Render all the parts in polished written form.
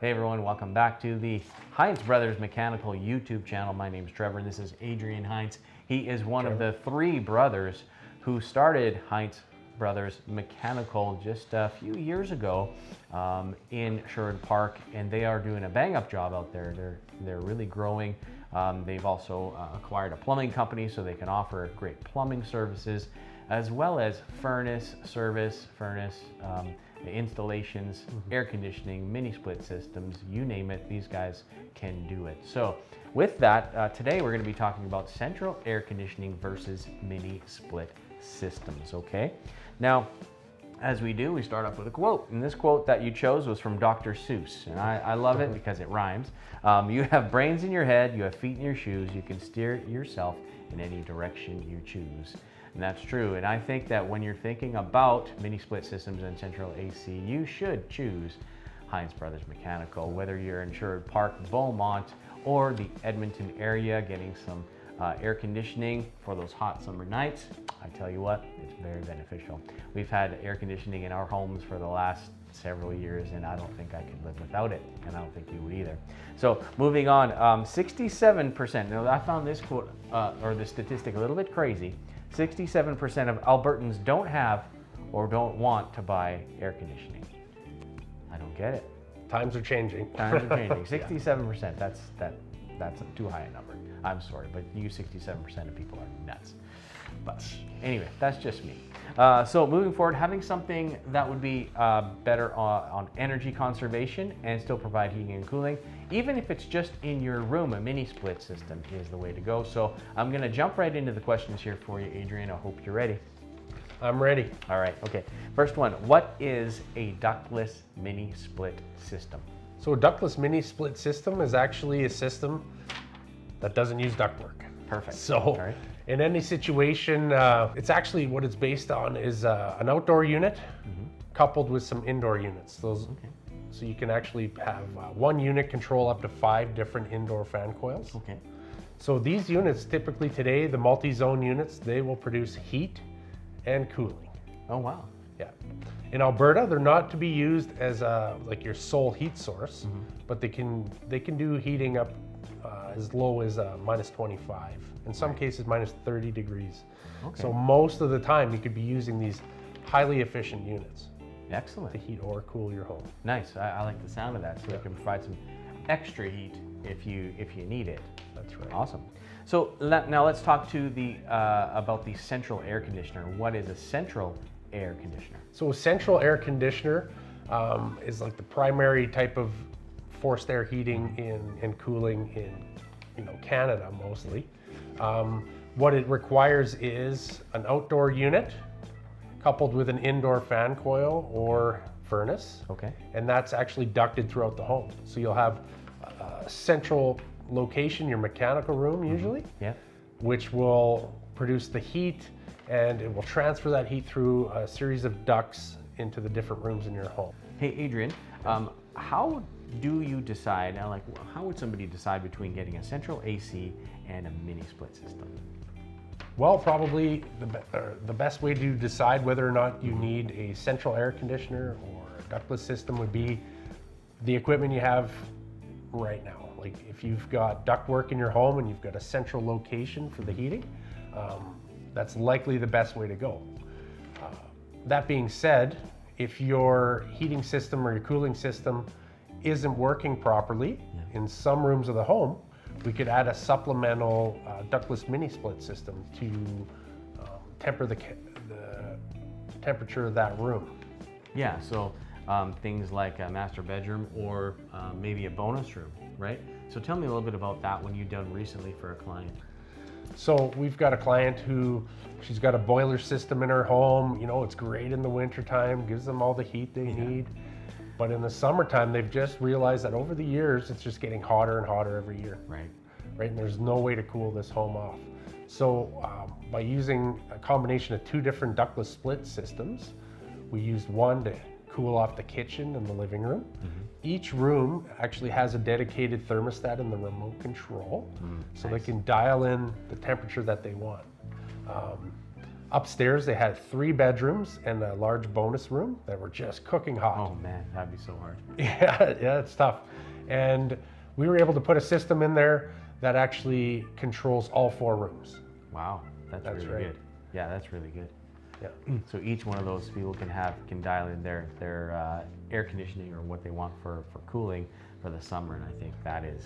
Hey everyone, welcome back to the Heinz Brothers Mechanical YouTube channel. My name is Trevor and this is Adrien Heinz. He is one of the three brothers who started Heinz Brothers Mechanical just a few years ago in Sherwood Park, and they are doing a bang-up job out there. They're really growing. They've also acquired a plumbing company so they can offer great plumbing services, as well as furnace service, installations, air conditioning, mini split systems, you name it, these guys can do it. So with that, today we're going to be talking about central air conditioning versus mini split systems, okay? Now, as we do, we start off with a quote, and this quote that you chose was from Dr. Seuss, and I love it because it rhymes. You have brains in your head, you have feet in your shoes, you can steer yourself in any direction you choose. And that's true, and I think that when you're thinking about mini split systems and central AC, you should choose Heinz Brothers Mechanical, whether you're in Sherwood Park, Beaumont, or the Edmonton area getting some air conditioning for those hot summer nights. I tell you what, it's very beneficial. We've had air conditioning in our homes for the last several years, and I don't think I could live without it, and I don't think you would either. So moving on, 67%, now I found this quote, or the statistic a little bit crazy. 67% of Albertans don't have or don't want to buy air conditioning. I don't get it. Times are changing. Times are changing. 67%, that's too high a number. I'm sorry, but you 67% of people are nuts. But anyway, that's just me. So moving forward, having something that would be better on energy conservation and still provide heating and cooling, even if it's just in your room, a mini split system is the way to go. So I'm going to jump right into the questions here for you, Adrien. I hope you're ready. I'm ready. All right, okay. First one, what is a ductless mini split system? So a ductless mini split system is actually a system that doesn't use ductwork. Perfect. So right. In any situation, it's actually what it's based on is an outdoor unit coupled with some indoor units. So you can actually have one unit control up to 5 different indoor fan coils. Okay. So these units, typically today, the multi-zone units, they will produce heat and cooling. Oh, wow. Yeah. In Alberta, they're not to be used as like your sole heat source, but they can do heating up as low as minus 25. In some cases, minus 30 degrees. Okay. So most of the time, you could be using these highly efficient units. Excellent. To heat or cool your home. Nice. I like the sound of that. So it can provide some extra heat if you need it. That's right. Awesome. So now let's talk to about the central air conditioner. What is a central air conditioner? So a central air conditioner is like the primary type of forced air heating and cooling in Canada mostly. What it requires is an outdoor unit coupled with an indoor fan coil or furnace. Okay. And that's actually ducted throughout the home. So you'll have a central location, your mechanical room usually, which will produce the heat, and it will transfer that heat through a series of ducts into the different rooms in your home. Hey, Adrien, how do you decide, how would somebody decide between getting a central AC and a mini split system? Well, probably the best way to decide whether or not you need a central air conditioner or a ductless system would be the equipment you have right now. Like if you've got ductwork in your home and you've got a central location for the heating, that's likely the best way to go. That being said, if your heating system or your cooling system isn't working properly in some rooms of the home, we could add a supplemental ductless mini split system to temper the temperature of that room. Yeah, so things like a master bedroom or maybe a bonus room, right? So tell me a little bit about that one you've done recently for a client. So we've got a client who, she's got a boiler system in her home. It's great in the wintertime, gives them all the heat they need. But in the summertime, they've just realized that over the years, it's just getting hotter and hotter every year. Right. And there's no way to cool this home off. So by using a combination of 2 different ductless split systems, we used one to cool off the kitchen and the living room. Each room actually has a dedicated thermostat in the remote control, so they can dial in the temperature that they want. Upstairs, they had 3 bedrooms and a large bonus room that were just cooking hot. Oh man, that'd be so hard. Yeah, it's tough. And we were able to put a system in there that actually controls all 4 rooms. Wow, that's really right. good. Yeah, that's really good. Yeah. So each one of those people can dial in their air conditioning or what they want for cooling for the summer, and I think that is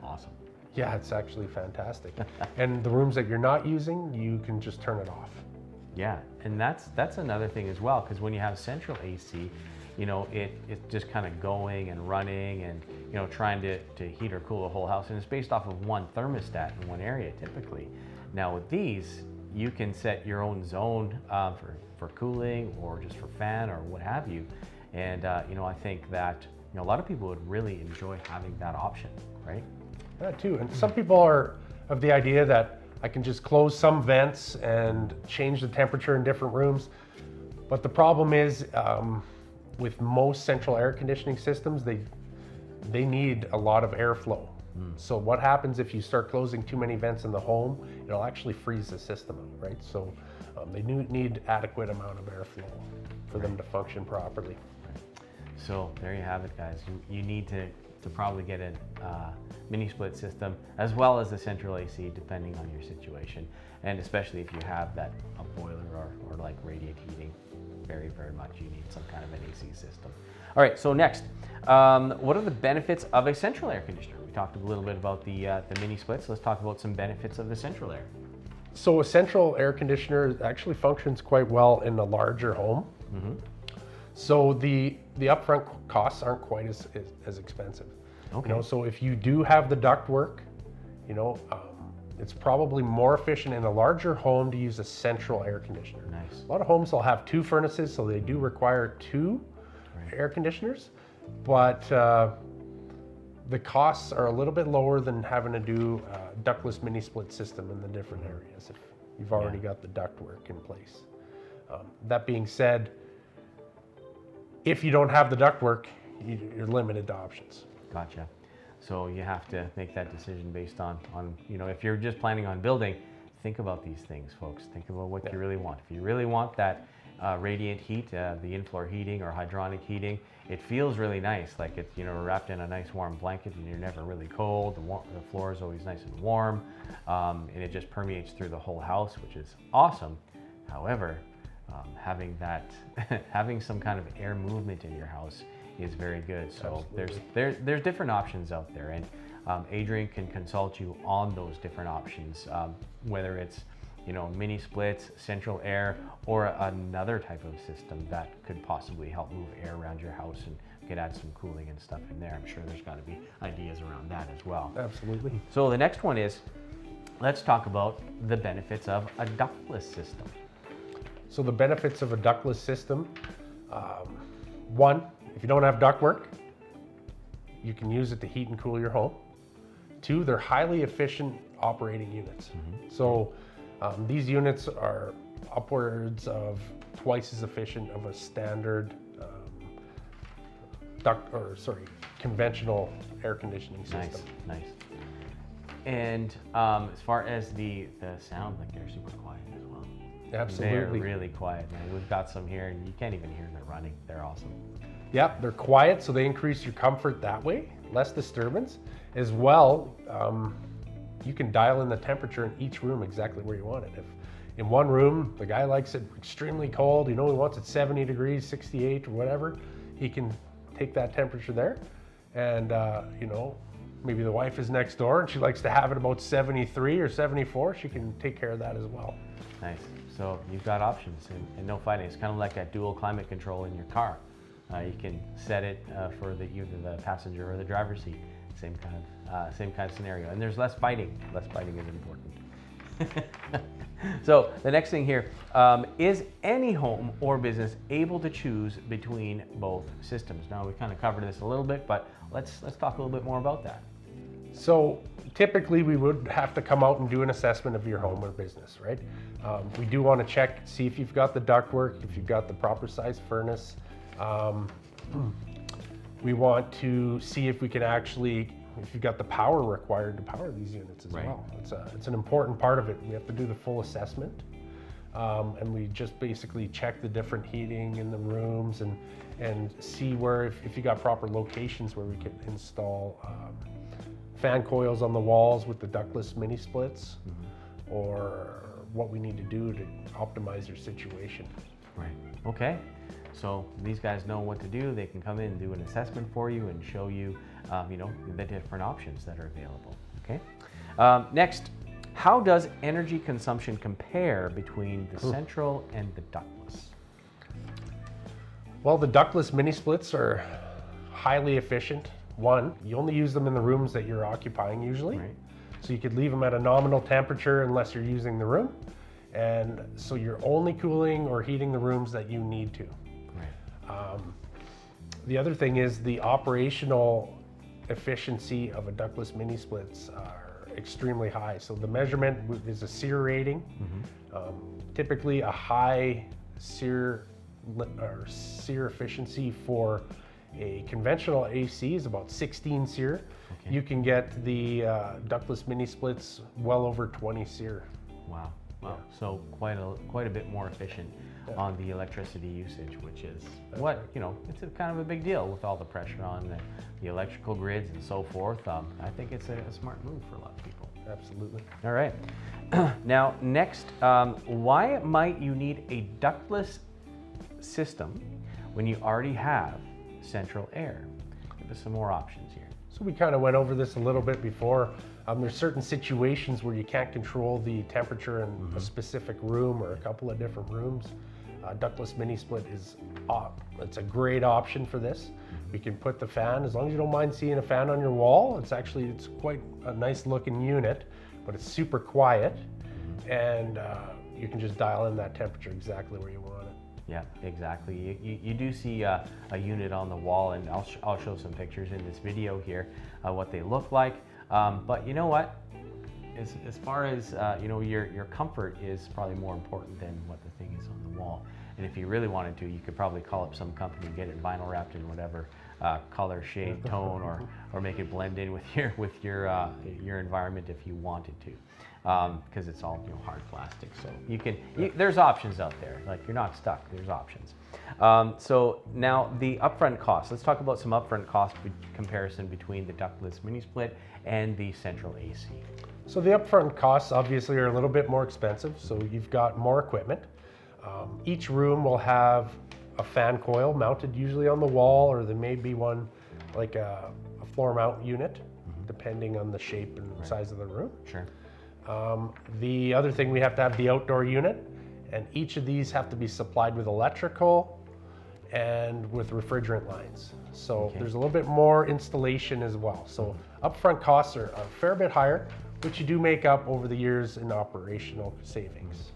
awesome. Yeah, it's actually fantastic. And the rooms that you're not using, you can just turn it off. Yeah, and that's another thing as well, because when you have central AC, you know, it's just kind of going and running and, you know, trying to heat or cool the whole house, and it's based off of one thermostat in one area typically. Now with these, you can set your own zone for cooling or just for fan or what have you, and you know, I think that, you know, a lot of people would really enjoy having that option, right? That too. And some people are of the idea that I can just close some vents and change the temperature in different rooms. But the problem is, with most central air conditioning systems, they need a lot of airflow. So what happens if you start closing too many vents in the home? It'll actually freeze the system out, right? So they need adequate amount of airflow for them to function properly. So there you have it, guys. You need to probably get a mini split system as well as the central AC, depending on your situation, and especially if you have that a boiler or like radiant heating, very much you need some kind of an AC system. All right, so next, what are the benefits of a central air conditioner? We talked a little bit about the mini splits. Let's talk about some benefits of the central air. So a central air conditioner actually functions quite well in a larger home. So the upfront costs aren't quite as expensive. Okay. You know, so if you do have the ductwork, you know, it's probably more efficient in a larger home to use a central air conditioner. Nice. A lot of homes will have 2 furnaces, so they do require 2 air conditioners, but the costs are a little bit lower than having to do a ductless mini split system in the different areas if you've already got the ductwork in place. That being said, if you don't have the ductwork, you're limited to options. Gotcha. So you have to make that decision based on you know, if you're just planning on building, think about these things, folks. Think about what you really want. If you really want that radiant heat, the in-floor heating or hydronic heating, it feels really nice. Like it's, you know, wrapped in a nice warm blanket and you're never really cold. The floor is always nice and warm, and it just permeates through the whole house, which is awesome. However, having that, having some kind of air movement in your house is very good. So there's different options out there, and Adrien can consult you on those different options, whether it's, you know, mini splits, central air, or another type of system that could possibly help move air around your house and could add some cooling and stuff in there. I'm sure there's got to be ideas around that as well. Absolutely. So the next one is, let's talk about the benefits of a ductless system. So the benefits of a ductless system, one, if you don't have ductwork, you can use it to heat and cool your home. 2, they're highly efficient operating units. So these units are upwards of twice as efficient of a standard conventional air conditioning system. Nice. And as far as the sound, like they're super quiet as well. Absolutely. They're really quiet, man. We've got some here and you can't even hear them running. They're awesome. Yep, they're quiet, so they increase your comfort that way, less disturbance. As well, you can dial in the temperature in each room exactly where you want it. If in one room, the guy likes it extremely cold, you know, he wants it 70 degrees, 68 or whatever, he can take that temperature there. And, you know, maybe the wife is next door and she likes to have it about 73 or 74, she can take care of that as well. Nice. So you've got options and no fighting. It's kind of like that dual climate control in your car. You can set it for either the passenger or the driver's seat. Same kind of scenario. And there's less fighting. Less fighting is important. So the next thing here, is any home or business able to choose between both systems? Now we kind of covered this a little bit, but let's talk a little bit more about that. So typically we would have to come out and do an assessment of your home or business, right? We do want to check, see if you've got the ductwork, if you've got the proper size furnace. We want to see if we can actually, if you've got the power required to power these units as well. It's an important part of it. We have to do the full assessment. and we just basically check the different heating in the rooms and see where, if you got proper locations where we can install fan coils on the walls with the ductless mini splits, or what we need to do to optimize your situation. Right. Okay. So these guys know what to do. They can come in and do an assessment for you and show you, you know, the different options that are available. Okay. Next, how does energy consumption compare between the central and the ductless? Well, the ductless mini splits are highly efficient. One, you only use them in the rooms that you're occupying usually. Right. So you could leave them at a nominal temperature unless you're using the room. And so you're only cooling or heating the rooms that you need to. Right. The other thing is the operational efficiency of a ductless mini splits are extremely high. So the measurement is a SEER rating. Typically a high SEER efficiency for a conventional AC is about 16 SEER. Okay. You can get the ductless mini splits well over 20 SEER. Wow. Wow. So quite a bit more efficient on the electricity usage, which is what, you know, it's a kind of a big deal with all the pressure on the electrical grids and so forth. I think it's a smart move for a lot of people. Absolutely. All right. Now, next, why might you need a ductless system when you already have central air? Give us some more options here. So we kind of went over this a little bit before. There's certain situations where you can't control the temperature in a specific room or a couple of different rooms. Ductless mini split is it's a great option for this. We can put the fan, as long as you don't mind seeing a fan on your wall. It's quite a nice looking unit, but it's super quiet, and you can just dial in that temperature exactly where you want it. Yeah, exactly. You do see a unit on the wall, and I'll show some pictures in this video here, what they look like. But you know what? As far as you know, your comfort is probably more important than what the thing is on the wall. And if you really wanted to, you could probably call up some company and get it vinyl wrapped in whatever color, shade, tone, or make it blend in with your environment if you wanted to, because it's all, you know, hard plastic. So there's options out there. Like, you're not stuck. There's options. So now the upfront cost. Let's talk about some upfront cost comparison between the ductless mini split and the central AC. So the upfront costs obviously are a little bit more expensive. So you've got more equipment. Each room will have a fan coil mounted usually on the wall, or there may be one like a floor mount unit, depending on the shape and size of the room. Sure. The other thing, we have to have the outdoor unit, and each of these have to be supplied with electrical and with refrigerant lines. So there's a little bit more installation as well. So upfront costs are a fair bit higher, which you do make up over the years in operational savings.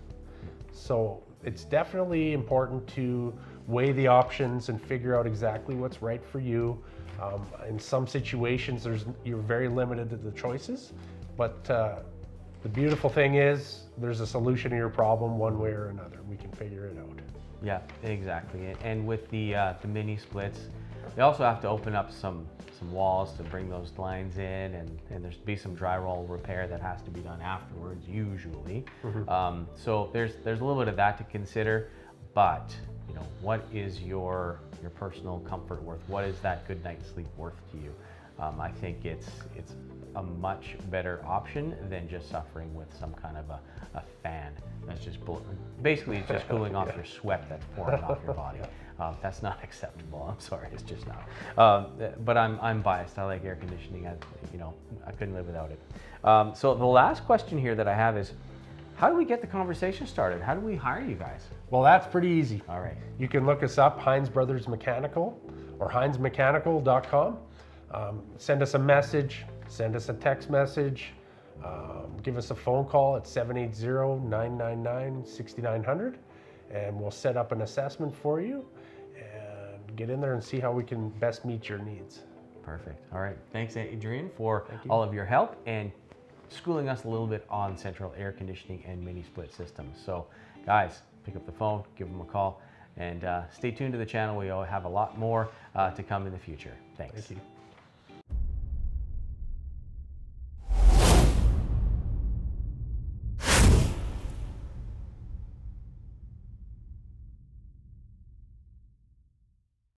So it's definitely important to weigh the options and figure out exactly what's right for you. In some situations, you're very limited to the choices, but the beautiful thing is there's a solution to your problem one way or another. We can figure it out. Yeah, exactly. And with the mini splits, they also have to open up some walls to bring those lines in, and there's be some drywall repair that has to be done afterwards usually. So there's a little bit of that to consider, but you know, what is your personal comfort worth? What is that good night's sleep worth to you? I think it's a much better option than just suffering with some kind of a fan that's just basically it's just cooling off your sweat that's pouring off your body. That's not acceptable. I'm sorry, it's just not. But I'm biased. I like air conditioning. I couldn't live without it. So the last question here that I have is, how do we get the conversation started? How do we hire you guys? Well, that's pretty easy. All right. You can look us up, Heinz Brothers Mechanical or HeinzMechanical.com. Send us a message, send us a text message, give us a phone call at 780-999-6900, and we'll set up an assessment for you and get in there and see how we can best meet your needs. Perfect. All right. Thanks, Adrien, for all of your help and schooling us a little bit on central air conditioning and mini split systems. So guys, pick up the phone, give them a call, and stay tuned to the channel. We have a lot more to come in the future. Thanks. Thank you.